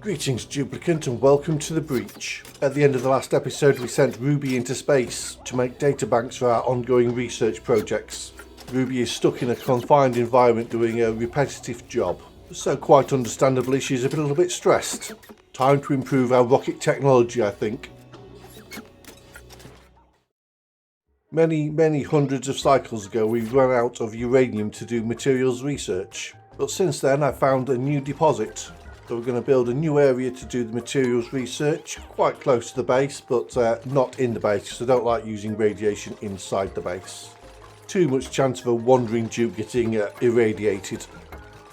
Greetings duplicant and welcome to the breach. At the end of the last episode we sent Ruby into space to make databanks for our ongoing research projects. Ruby is stuck in a confined environment doing a repetitive job, so quite understandably she's a little bit stressed. Time to improve our rocket technology, I think. Many hundreds of cycles ago we ran out of uranium to do materials research, but since then I found a new deposit. So we're going to build a new area to do the materials research, quite close to the base, but not in the base because I don't like using radiation inside the base. Too much chance of a wandering dupe getting irradiated.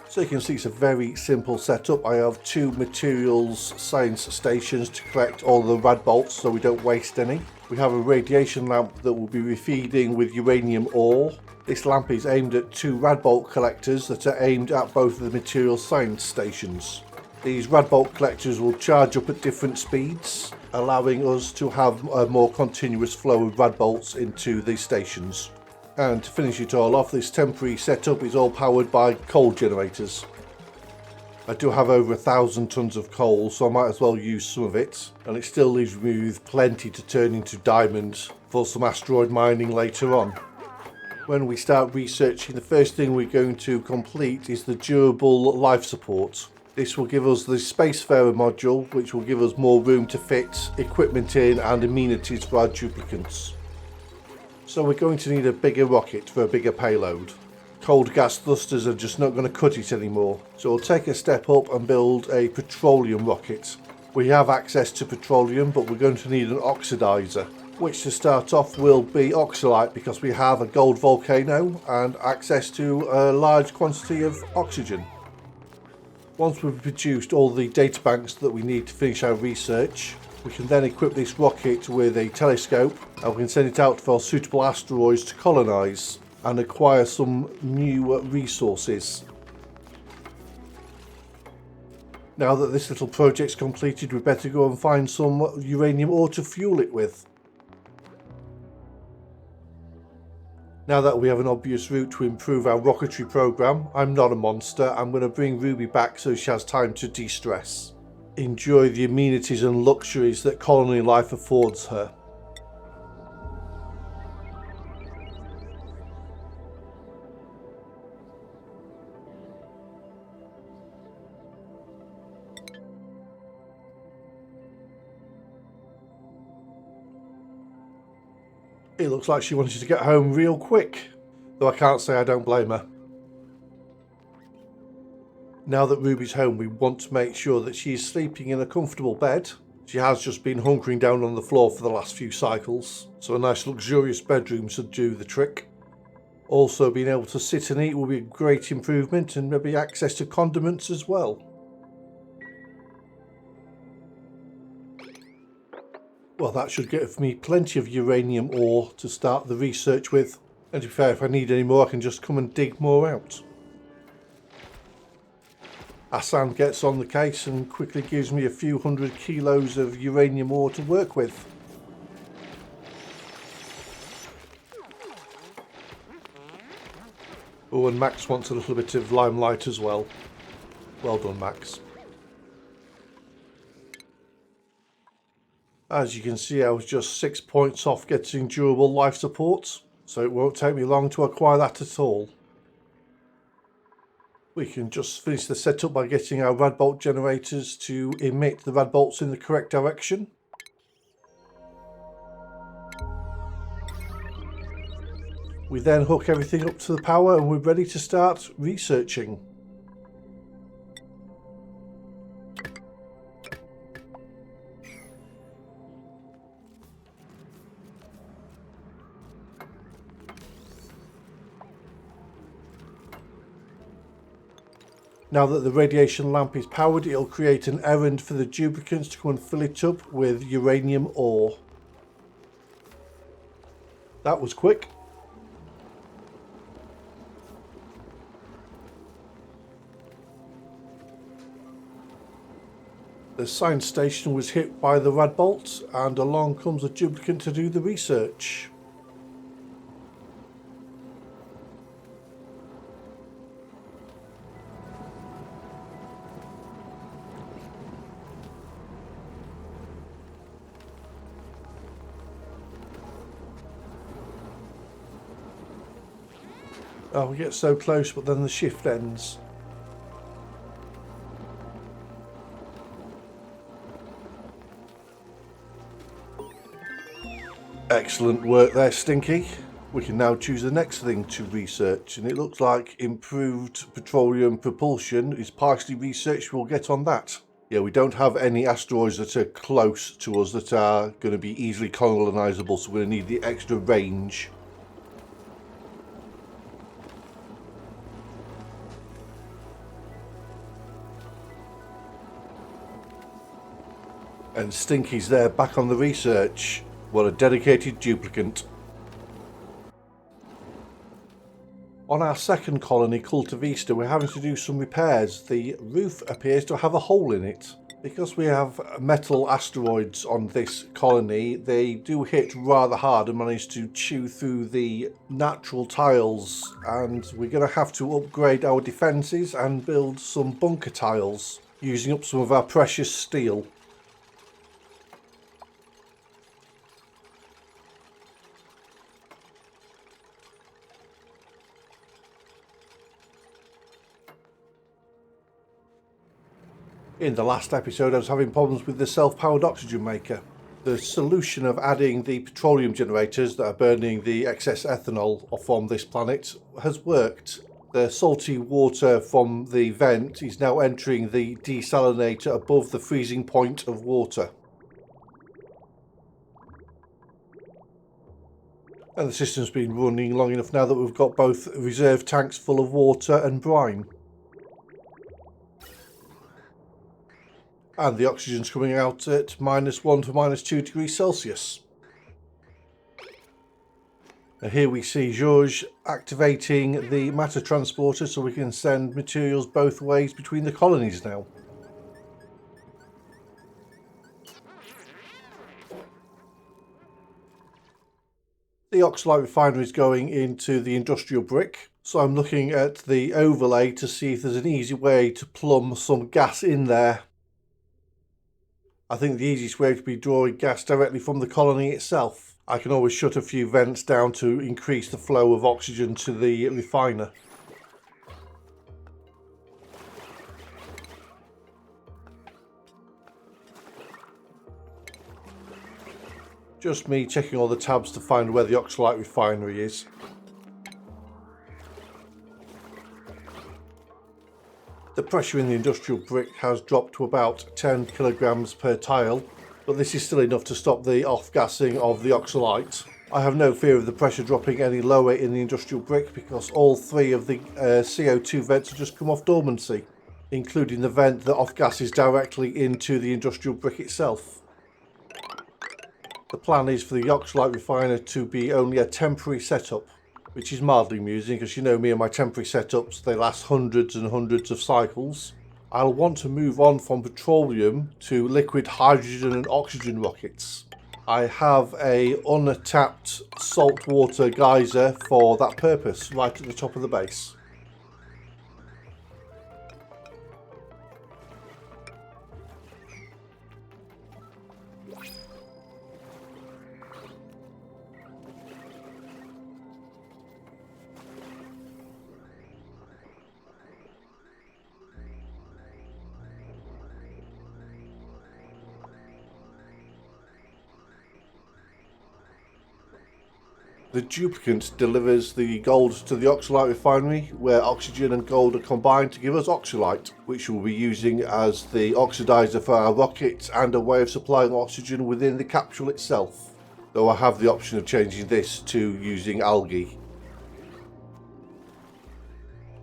So you can see it's a very simple setup. I have two materials science stations to collect all the rad bolts so we don't waste any. We have a radiation lamp that will be refeeding with uranium ore. This lamp is aimed at two rad bolt collectors that are aimed at both of the materials science stations. These rad bolt collectors will charge up at different speeds, allowing us to have a more continuous flow of rad bolts into these stations. And to finish it all off, this temporary setup is all powered by coal generators. I do have over 1,000 tons of coal, so I might as well use some of it, and it still leaves me with plenty to turn into diamonds for some asteroid mining later on. When we start researching, the first thing we're going to complete is the durable life support. This will give us the Spacefar module, which will give us more room to fit equipment in and amenities for our duplicants. So we're going to need a bigger rocket for a bigger payload. Cold gas thrusters are just not going to cut it anymore, so we'll take a step up and build a petroleum rocket. We have access to petroleum, but we're going to need an oxidizer, which to start off will be oxalite because we have a gold volcano and access to a large quantity of oxygen. Once we've produced all the databanks that we need to finish our research, we can then equip this rocket with a telescope and we can send it out for suitable asteroids to colonise and acquire some new resources. Now that this little project's completed, we better go and find some uranium ore to fuel it with. Now that we have an obvious route to improve our rocketry program, I'm not a monster. I'm going to bring Ruby back so she has time to de-stress. Enjoy the amenities and luxuries that colony life affords her. It looks like she wanted to get home real quick, though I can't say I don't blame her. Now that Ruby's home, we want to make sure that she's sleeping in a comfortable bed. She has just been hunkering down on the floor for the last few cycles, so a nice luxurious bedroom should do the trick. Also, being able to sit and eat will be a great improvement, and maybe access to condiments as well. Well, that should give me plenty of uranium ore to start the research with. And to be fair, if I need any more, I can just come and dig more out. Hassan gets on the case and quickly gives me a few hundred kilos of uranium ore to work with. Oh, and Max wants a little bit of limelight as well. Well done, Max. As you can see, I was just 6 points off getting durable life support, so it won't take me long to acquire that at all. We can just finish the setup by getting our Rad Bolt Generators to emit the Rad Bolts in the correct direction. We then hook everything up to the power and we're ready to start researching. Now that the radiation lamp is powered, it'll create an errand for the duplicants to come and fill it up with uranium ore. That was quick. The science station was hit by the Rad Bolt, and along comes a duplicant to do the research. Oh, we get so close, but then the shift ends. Excellent work there, Stinky. We can now choose the next thing to research, and it looks like improved petroleum propulsion is partially researched. We'll get on that. Yeah, we don't have any asteroids that are close to us that are going to be easily colonizable, so we're going to need the extra range. And Stinky's there, back on the research. What a dedicated duplicant. On our second colony, Cultivista, we're having to do some repairs. The roof appears to have a hole in it. Because we have metal asteroids on this colony, they do hit rather hard and manage to chew through the natural tiles. And we're going to have to upgrade our defences and build some bunker tiles, using up some of our precious steel. In the last episode I was having problems with the self-powered oxygen maker. The solution of adding the petroleum generators that are burning the excess ethanol from this planet has worked. The salty water from the vent is now entering the desalinator above the freezing point of water. And the system's been running long enough now that we've got both reserve tanks full of water and brine. And the oxygen's coming out at -1 to -2 degrees Celsius. Now here we see Georges activating the matter transporter so we can send materials both ways between the colonies now. The oxalite refinery is going into the industrial brick, so I'm looking at the overlay to see if there's an easy way to plumb some gas in there. I think the easiest way would be drawing gas directly from the colony itself. I can always shut a few vents down to increase the flow of oxygen to the refiner. Just me checking all the tabs to find where the oxalite refinery is. The pressure in the industrial brick has dropped to about 10 kilograms per tile, but this is still enough to stop the off-gassing of the oxalite. I have no fear of the pressure dropping any lower in the industrial brick because all three of the CO2 vents have just come off dormancy, including the vent that off-gasses directly into the industrial brick itself. The plan is for the oxalite refiner to be only a temporary setup, which is mildly amusing because you know me and my temporary setups, they last hundreds and hundreds of cycles. I'll want to move on from petroleum to liquid hydrogen and oxygen rockets. I have a untapped saltwater geyser for that purpose right at the top of the base. The duplicant delivers the gold to the oxalite refinery, where oxygen and gold are combined to give us oxalite, which we'll be using as the oxidizer for our rocket and a way of supplying oxygen within the capsule itself, though I have the option of changing this to using algae.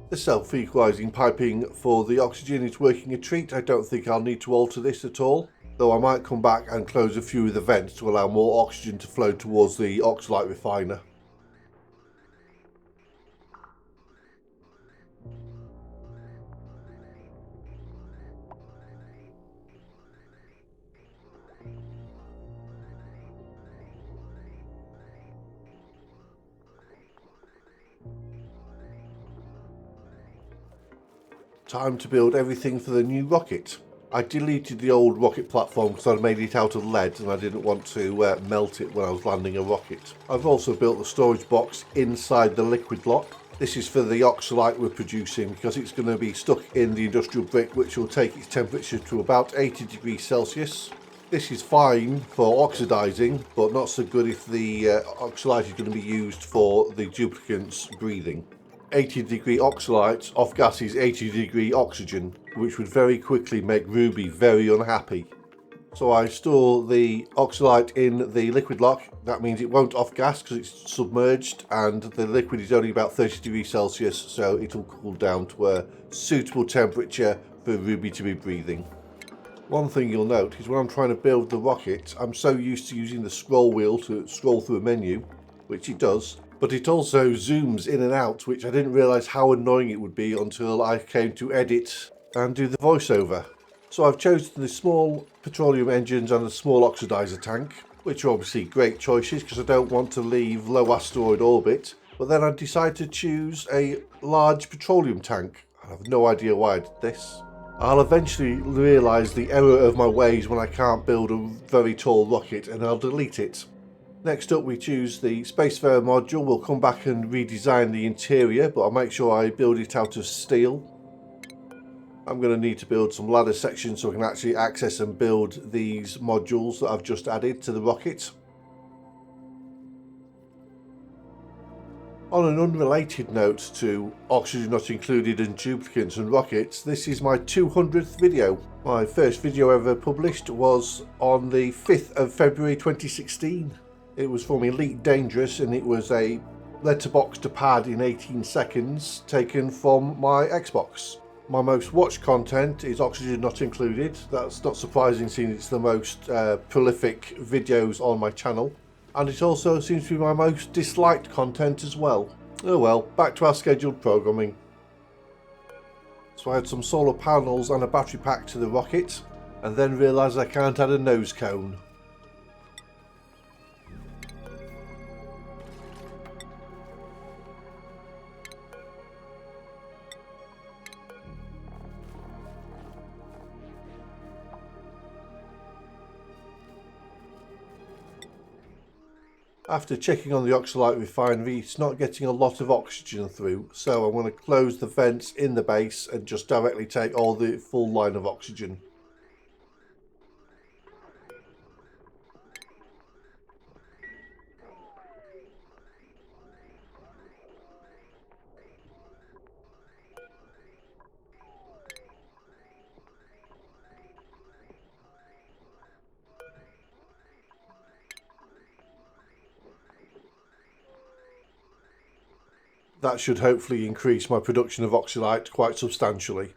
The self-equalising piping for the oxygen is working a treat. I don't think I'll need to alter this at all, though I might come back and close a few of the vents to allow more oxygen to flow towards the oxalite refiner. Time to build everything for the new rocket. I deleted the old rocket platform because I'd made it out of lead and I didn't want to melt it when I was landing a rocket. I've also built the storage box inside the liquid lock This is for the oxalite we're producing because it's going to be stuck in the industrial brick, which will take its temperature to about 80 degrees Celsius. This is fine for oxidizing, but not so good if the oxalite is going to be used for the duplicant's breathing. 80 degree oxalite off gases 80 degree oxygen, which would very quickly make Ruby very unhappy. So I store the oxalite in the liquid lock. That means it won't off gas because it's submerged, and the liquid is only about 30 degrees Celsius, so it'll cool down to a suitable temperature for Ruby to be breathing. One thing you'll note is when I'm trying to build the rocket, I'm so used to using the scroll wheel to scroll through a menu, which it does, but it also zooms in and out, which I didn't realise how annoying it would be until I came to edit and do the voiceover. So I've chosen the small petroleum engines and the small oxidizer tank, which are obviously great choices because I don't want to leave low asteroid orbit. But then I decided to choose a large petroleum tank. I have no idea why I did this. I'll eventually realise the error of my ways when I can't build a very tall rocket, and I'll delete it. Next up we choose the Spacefar module. We'll come back and redesign the interior, but I'll make sure I build it out of steel. I'm going to need to build some ladder sections so I can actually access and build these modules that I've just added to the rocket. On an unrelated note to oxygen not included and duplicants and rockets, this is my 200th video. My first video ever published was on the 5th of February 2016. It was from Elite Dangerous, and it was a letterbox to pad in 18 seconds taken from my Xbox. My most watched content is Oxygen Not Included. That's not surprising seeing it's the most prolific videos on my channel. And it also seems to be my most disliked content as well. Oh well, back to our scheduled programming. So I had some solar panels and a battery pack to the rocket, and then realised I can't add a nose cone. After checking on the oxalite refinery, it's not getting a lot of oxygen through, so I'm going to close the vents in the base and just directly take all the full line of oxygen. That should hopefully increase my production of oxalite quite substantially.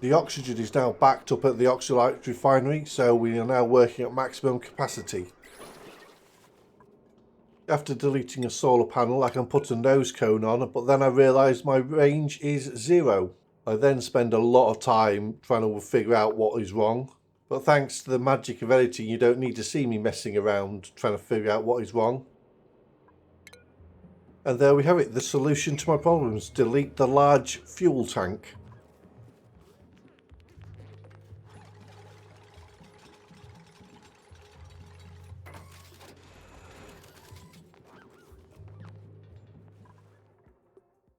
The oxygen is now backed up at the oxalite refinery, so we are now working at maximum capacity. After deleting a solar panel, I can put a nose cone on, but then I realised my range is 0. I then spend a lot of time trying to figure out what is wrong. But thanks to the magic of editing, you don't need to see me messing around trying to figure out what is wrong. And there we have it, the solution to my problems. Delete the large fuel tank.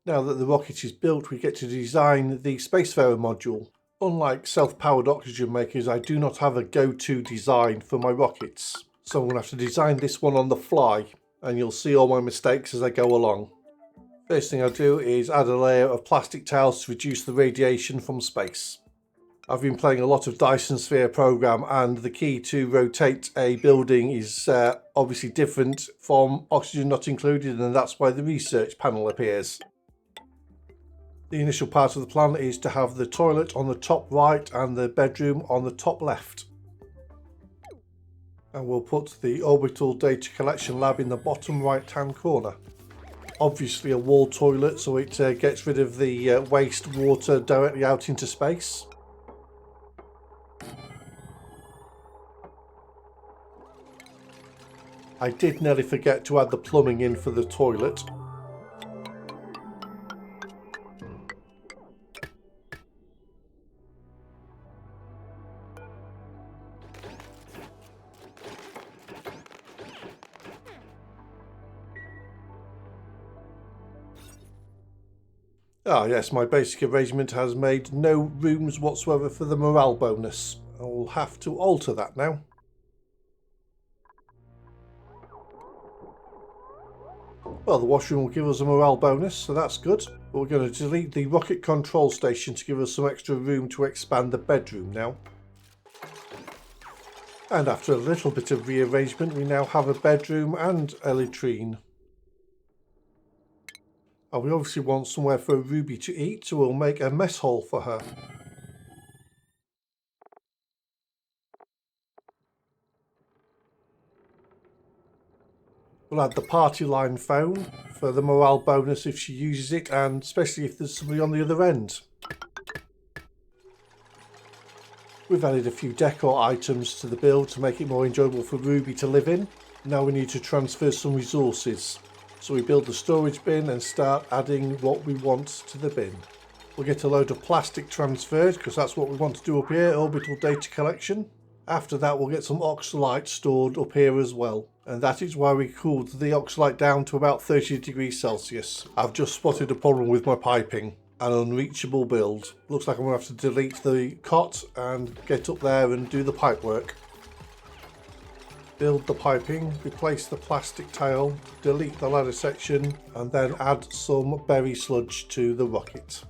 Now that the rocket is built, we get to design the Spacefar module. Unlike self-powered oxygen makers, I do not have a go-to design for my rockets. So I'm going to have to design this one on the fly, and you'll see all my mistakes as I go along. First thing I do is add a layer of plastic tiles to reduce the radiation from space. I've been playing a lot of Dyson Sphere program, and the key to rotate a building is obviously different from Oxygen Not Included, and that's why the research panel appears. The initial part of the plan is to have the toilet on the top right and the bedroom on the top left. And we'll put the orbital data collection lab in the bottom right hand corner. Obviously a wall toilet, so it gets rid of the waste water directly out into space. I did nearly forget to add the plumbing in for the toilet. Ah yes, my basic arrangement has made no rooms whatsoever for the morale bonus. I'll have to alter that now. Well, the washroom will give us a morale bonus, so that's good. But we're going to delete the rocket control station to give us some extra room to expand the bedroom now. And after a little bit of rearrangement, we now have a bedroom and a latrine. And we obviously want somewhere for Ruby to eat, so we'll make a mess hall for her. We'll add the party line phone for the morale bonus if she uses it, and especially if there's somebody on the other end. We've added a few decor items to the build to make it more enjoyable for Ruby to live in. Now we need to transfer some resources. So we build the storage bin and start adding what we want to the bin. We'll get a load of plastic transferred because that's what we want to do up here, orbital data collection. After that we'll get some oxalite stored up here as well. And that is why we cooled the oxalite down to about 30 degrees Celsius. I've just spotted a problem with my piping. An unreachable build. Looks like I'm going to have to delete the cot and get up there and do the pipe work. Build the piping, replace the plastic tile, delete the ladder section, and then add some berry sludge to the rocket.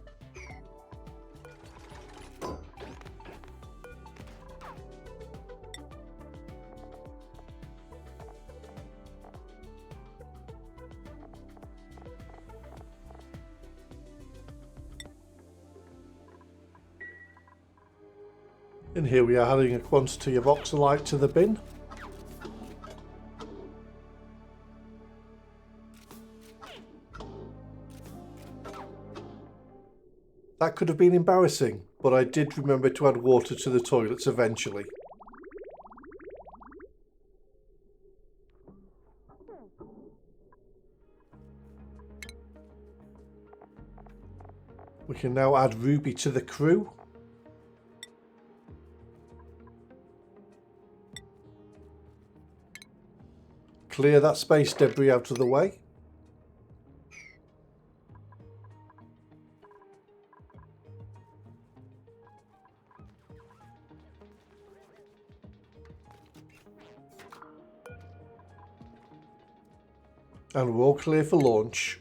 And here we are adding a quantity of oxalite to the bin. That could have been embarrassing, but I did remember to add water to the toilets eventually. We can now add Ruby to the crew. Clear that space debris out of the way. And we're all clear for launch.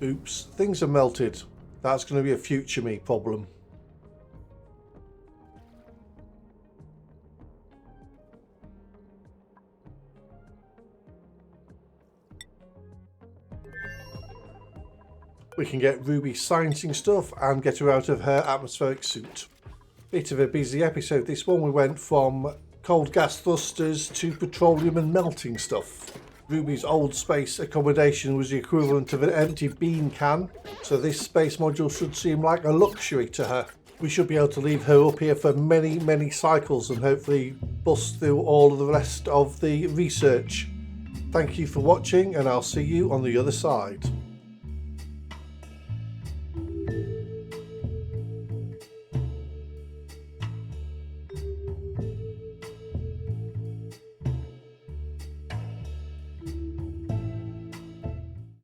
Oops, things are melted. That's going to be a future me problem. We can get Ruby sciencing stuff and get her out of her atmospheric suit. Bit of a busy episode this one. We went from cold gas thrusters to petroleum and melting stuff. Ruby's old space accommodation was the equivalent of an empty bean can, so this space module should seem like a luxury to her. We should be able to leave her up here for many cycles and hopefully bust through all of the rest of the research. Thank you for watching, and I'll see you on the other side.